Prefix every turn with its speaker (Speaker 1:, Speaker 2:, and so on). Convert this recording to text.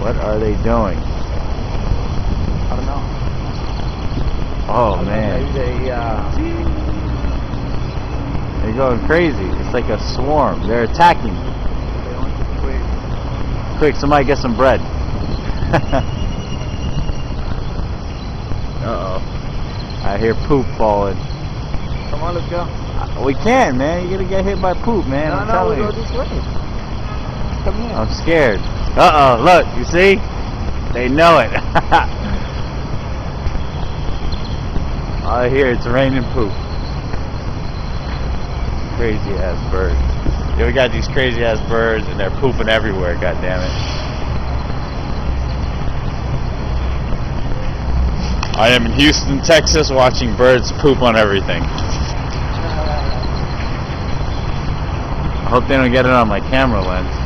Speaker 1: What are they doing?
Speaker 2: I don't know.
Speaker 1: Oh man.
Speaker 2: Maybe
Speaker 1: They're going crazy. It's like a swarm. They're attacking.
Speaker 2: they want to quit.
Speaker 1: Quick, somebody get some bread. Uh-oh. I hear poop falling.
Speaker 2: Come on, let's go.
Speaker 1: We can't, man. You're gonna get hit by poop, man. I'm
Speaker 2: No,
Speaker 1: telling
Speaker 2: we
Speaker 1: you.
Speaker 2: go this way. Come here.
Speaker 1: I'm scared. Uh-oh, look, you see? They know it. All I hear, it's raining poop. Crazy ass birds. Yeah, we got these crazy ass birds and they're pooping everywhere, goddammit. I am in Houston, Texas, watching birds poop on everything. I hope they don't get it on my camera lens.